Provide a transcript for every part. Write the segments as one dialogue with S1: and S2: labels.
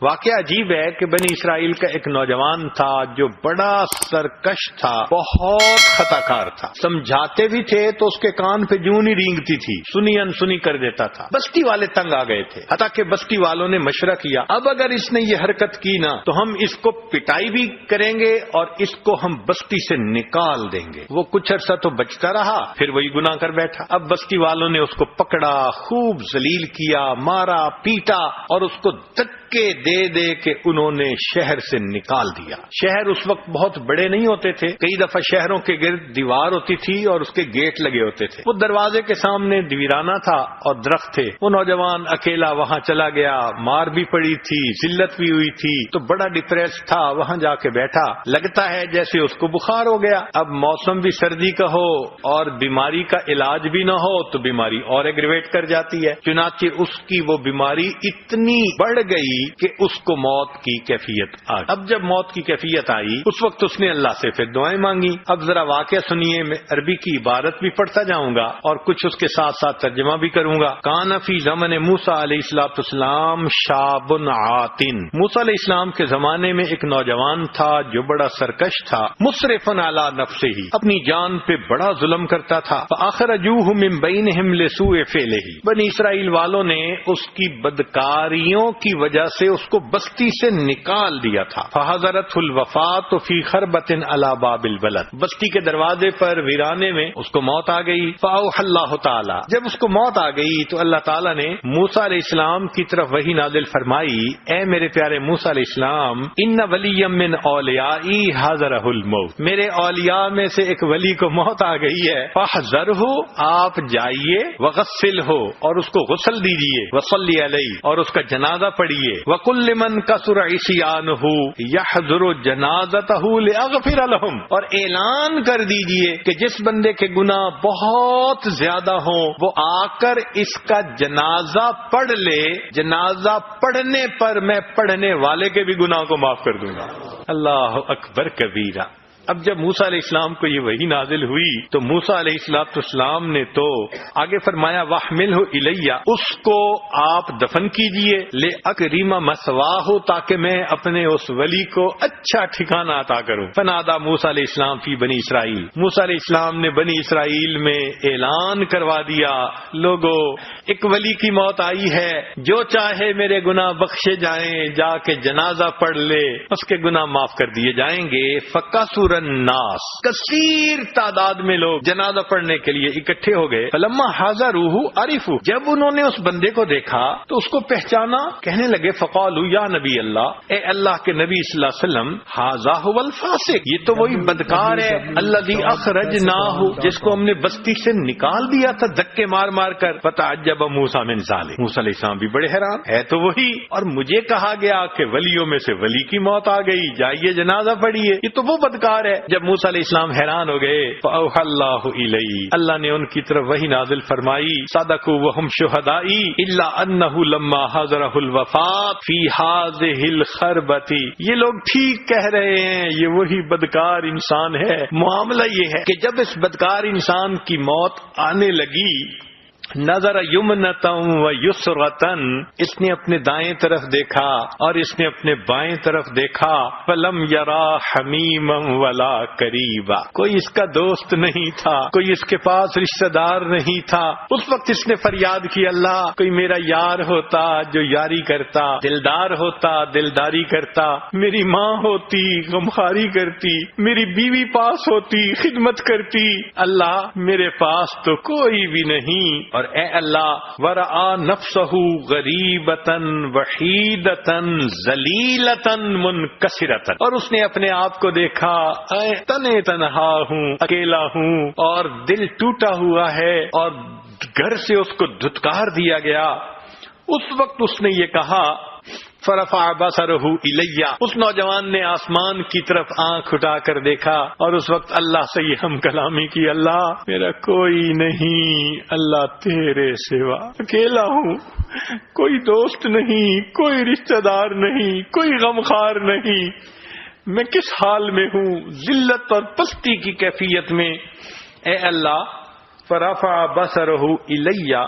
S1: واقعہ عجیب ہے کہ بنی اسرائیل کا ایک نوجوان تھا جو بڑا سرکش تھا، بہت خطا کار تھا، سمجھاتے بھی تھے تو اس کے کان پہ جوں نہیں رینگتی تھی، سنی انسنی کر دیتا تھا۔ بستی والے تنگ آ گئے تھے، حتیٰ کہ بستی والوں نے مشورہ کیا اب اگر اس نے یہ حرکت کی نا تو ہم اس کو پٹائی بھی کریں گے اور اس کو ہم بستی سے نکال دیں گے۔ وہ کچھ عرصہ تو بچتا رہا، پھر وہی گناہ کر بیٹھا۔ اب بستی والوں نے اس کو پکڑا، خوب ذلیل کیا، مارا پیٹا اور اس کو دھکے دے دے کے انہوں نے شہر سے نکال دیا۔ شہر اس وقت بہت بڑے نہیں ہوتے تھے، کئی دفعہ شہروں کے گرد دیوار ہوتی تھی اور اس کے گیٹ لگے ہوتے تھے۔ وہ دروازے کے سامنے ویرانہ تھا اور درخت تھے۔ وہ نوجوان اکیلا وہاں چلا گیا، مار بھی پڑی تھی، ذلت بھی ہوئی تھی، تو بڑا ڈپریس تھا، وہاں جا کے بیٹھا، لگتا ہے جیسے اس کو بخار ہو گیا۔ اب موسم بھی سردی کا ہو اور بیماری کا علاج بھی نہ ہو تو بیماری اور ایگریویٹ کر جاتی ہے، چنانچہ اس کی وہ بیماری اتنی بڑھ گئی کہ اس کو موت کی کیفیت آ گئی۔ اب جب موت کی کیفیت آئی اس وقت اس نے اللہ سے پھر دعائیں مانگی۔ اب ذرا واقعہ سنیے، میں عربی کی عبارت بھی پڑھتا جاؤں گا اور کچھ اس کے ساتھ ساتھ ترجمہ بھی کروں گا۔ کان فی زمن موسیٰ علیہ السلام شاب عاتن، موسیٰ علیہ السلام کے زمانے میں ایک نوجوان تھا جو بڑا سرکش تھا، مسرف علی نفسہ، اپنی جان پہ بڑا ظلم کرتا تھا۔ فاخرجوہ من بینہم لسوء فعلہ، بنی اسرائیل والوں نے اس کی بدکاریوں کی وجہ سے اس کو بستی سے نکال دیا تھا۔ فحضرت الوفات فی خربۃ علی باب البلد، بستی کے دروازے پر ویرانے میں اس کو موت آ گئی۔ فاوحى اللہ تعالی، جب اس کو موت آ گئی تو اللہ تعالی نے موسیٰ علیہ السلام کی طرف وحی نازل فرمائی، اے میرے پیارے موسیٰ علیہ السلام، ان ولی من اولیائی حضرہ الموت، میرے اولیاء میں سے ایک ولی کو موت آ گئی ہے، فاحذرہ، آپ جائیے، وغسلہ، اور اس کو غسل دیجیے، وصلی علیہ، اور اس کا جنازہ پڑھیے، وقل لمن کثر عصیانہ یحضر جنازتہ لاغفر لہم، اور اعلان کر دیجیے کہ جس بندے کے گناہ بہت زیادہ ہوں وہ آ کر اس کا جنازہ پڑھ لے، جنازہ پڑھنے پر میں پڑھنے والے کے بھی گناہ کو معاف کر دوں گا۔ اللہ اکبر کبیرہ۔ اب جب موسیٰ علیہ السلام کو یہ وحی نازل ہوئی تو موسیٰ علیہ السلام نے تو آگے فرمایا وَاحْمِلْهُ إِلَيَّ، اس کو آپ دفن کیجئے، لِأَكْرِمَ مَثْوَاهُ، تاکہ میں اپنے اس ولی کو اچھا ٹھکانہ عطا کروں۔ فنادا موسیٰ علیہ السلام فی بنی اسرائیل، موسیٰ علیہ السلام نے بنی اسرائیل میں اعلان کروا دیا، لوگو ایک ولی کی موت آئی ہے، جو چاہے میرے گناہ بخشے جائیں، جا کے جنازہ پڑھ لے، اس کے گناہ معاف کر دیے جائیں گے۔ فَقَسُرَ الناس، کثیر تعداد میں لوگ جنازہ پڑھنے کے لیے اکٹھے ہو گئے۔ فلما حضروہ عرفوا، جب انہوں نے اس بندے کو دیکھا تو اس کو پہچانا، کہنے لگے فقالوا یا نبی اللہ، اے اللہ کے نبی صلی اللہ علیہ وسلم، ھذا هو الفاسق، یہ تو وہی بدکار ہے، الذی اخرجناہ، جس کو ہم نے بستی سے نکال دیا تھا دھکے مار مار کر۔ فتعجب موسیٰ من ذلک، موسیٰ علیہ السلام بھی بڑے حیران، ہے تو وہی، اور مجھے کہا گیا کہ ولیوں میں سے ولی کی موت آ گئی، جائیے جنازہ پڑھیے، یہ تو وہ بدکار ہے۔ جب موسیٰ علیہ السلام حیران ہو گئے، فأوحى اللہ الیہ، اللہ نے ان کی طرف وحی نازل فرمائی، صدقوا وهم شہداء الا انه لما حضره الوفات فی هذه الخربۃ، یہ لوگ ٹھیک کہہ رہے ہیں، یہ وہی بدکار انسان ہے۔ معاملہ یہ ہے کہ جب اس بدکار انسان کی موت آنے لگی، نظر یمنتم و یسرتن، اس نے اپنے دائیں طرف دیکھا اور اس نے اپنے بائیں طرف دیکھا، فلم یرا حمیما ولا قریبا، کوئی اس کا دوست نہیں تھا، کوئی اس کے پاس رشتہ دار نہیں تھا۔ اس وقت اس نے فریاد کی، اللہ کوئی میرا یار ہوتا جو یاری کرتا، دلدار ہوتا دلداری کرتا، میری ماں ہوتی غمخاری کرتی، میری بیوی پاس ہوتی خدمت کرتی، اللہ میرے پاس تو کوئی بھی نہیں۔ اور اے اللہ ورآ نفسہ غریبتاً وحیدتاً ذلیلتاً منکسرتاً، اور اس نے اپنے آپ کو دیکھا تنے تنہا ہوں، اکیلا ہوں اور دل ٹوٹا ہوا ہے اور گھر سے اس کو دھتکار دیا گیا۔ اس وقت اس نے یہ کہا، فرفع بصرہ الیہ، اس نوجوان نے آسمان کی طرف آنکھ اٹھا کر دیکھا اور اس وقت اللہ سے یہ ہم کلامی کی، اللہ میرا کوئی نہیں، اللہ تیرے سوا اکیلا ہوں، کوئی دوست نہیں، کوئی رشتہ دار نہیں، کوئی غمخوار نہیں، میں کس حال میں ہوں، ذلت اور پستی کی کیفیت میں۔ اے اللہ، فرفع بصرہ الیہ،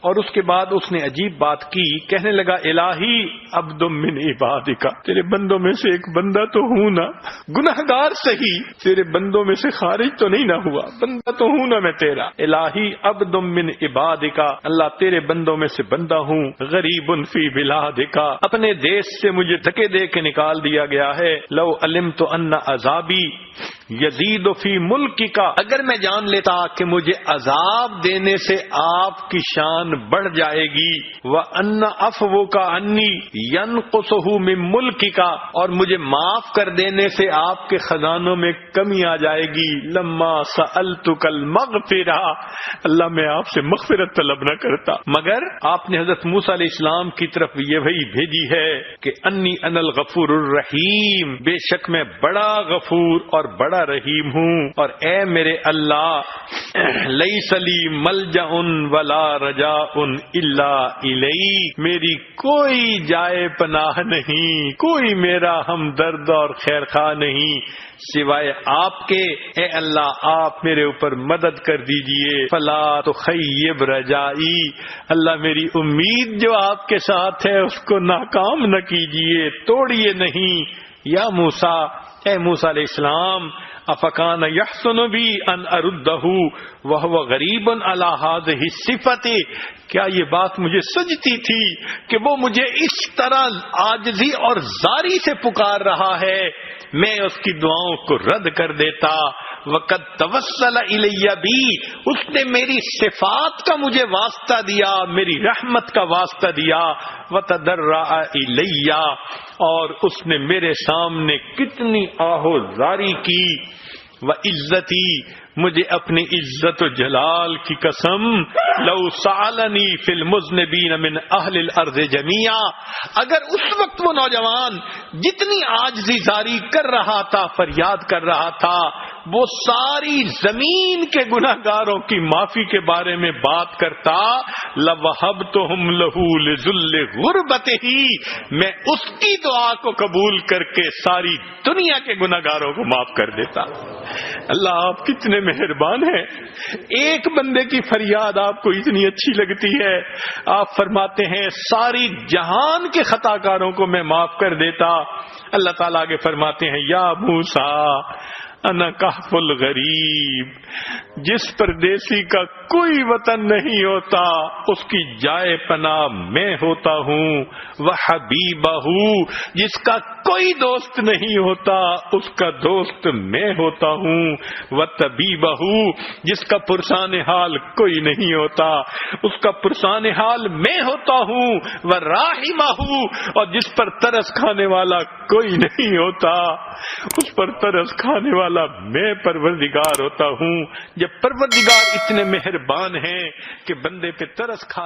S1: اور اس کے بعد اس نے عجیب بات کی، کہنے لگا الہی عبد من عبادک، تیرے بندوں میں سے ایک بندہ تو ہوں نا، گناہگار صحیح، تیرے بندوں میں سے خارج تو نہیں نہ ہوا، بندہ تو ہوں نا میں تیرا، الہی عبد من عبادک، اللہ تیرے بندوں میں سے بندہ ہوں، غریب فی بلادک، اپنے دیش سے مجھے دھکے دے کے نکال دیا گیا ہے، لو علمت ان عذابی یزید فی ملکی کا، اگر میں جان لیتا کہ مجھے عذاب دینے سے آپ کی شان بڑھ جائے گی، وَأَنَّ عَفْوُكَ عَنِّي يَنْقُصُهُ مِن مُلْكِكَ، اور مجھے معاف کر دینے سے آپ کے خزانوں میں کمی آ جائے گی، لَمَّا سَأَلْتُكَ الْمَغْفِرَةَ، اللہ میں آپ سے مغفرت طلب نہ کرتا، مگر آپ نے حضرت موسیٰ علیہ السلام کی طرف یہ وحی بھیجی ہے کہ انی انا الغفور الرحیم، بے شک میں بڑا غفور اور بڑا رحیم ہوں، اور اے میرے اللہ لیس لی ملجأ ولا رجاء الا الیک، میری کوئی جائے پناہ نہیں، کوئی میرا ہمدرد اور خیر خواہ نہیں سوائے آپ کے، اے اللہ آپ میرے اوپر مدد کر دیجئے، فلا تخیب رجائی، اللہ میری امید جو آپ کے ساتھ ہے اس کو ناکام نہ کیجئے، توڑیے نہیں، یا موسیٰ، اے موسیٰ علیہ السلام، افکان یحسن بی ان اردہ وہو غریب علی ہذہ الصفۃ، کیا یہ بات مجھے سجتی تھی کہ وہ مجھے اس طرح عاجزی اور زاری سے پکار رہا ہے، میں اس کی دعاؤں کو رد کر دیتا، وقد توسل الی بی، اس نے میری صفات کا مجھے واسطہ دیا، میری رحمت کا واسطہ دیا، وتضرع الی، اور اس نے میرے سامنے کتنی آہو زاری کی، وعزتی، مجھے اپنی عزت و جلال کی قسم، لو سألنی فی المذنبین من اہل الارض جمیعا، اگر اس وقت وہ نوجوان جتنی عاجزی زاری کر رہا تھا، فریاد کر رہا تھا، وہ ساری زمین کے گناہگاروں کی معافی کے بارے میں بات کرتا، لَوَهَبْتُهُمْ لَهُ لِذُلِّ غُرْبَتِهِ، میں اس کی دعا کو قبول کر کے ساری دنیا کے گناہگاروں کو معاف کر دیتا۔ اللہ آپ کتنے مہربان ہیں، ایک بندے کی فریاد آپ کو اتنی اچھی لگتی ہے، آپ فرماتے ہیں ساری جہان کے خطا کاروں کو میں معاف کر دیتا۔ اللہ تعالیٰ آگے فرماتے ہیں یا موسیٰ انا کہف الغریب، جس پردیسی کا کوئی وطن نہیں ہوتا اس کی جائے پناہ میں ہوتا ہوں، وحبیبہ، جس کا کوئی دوست نہیں ہوتا اس کا دوست میں ہوتا ہوں، وطبیبہ، جس کا پرسان حال کوئی نہیں ہوتا اس کا پرسان حال میں ہوتا ہوں، وراحمہ، اور جس پر ترس کھانے والا کوئی نہیں ہوتا اس پر ترس کھانے والا میں پروردگار ہوتا ہوں۔ جب پروردگار اتنے مہربان ہیں کہ بندے پہ ترس کھا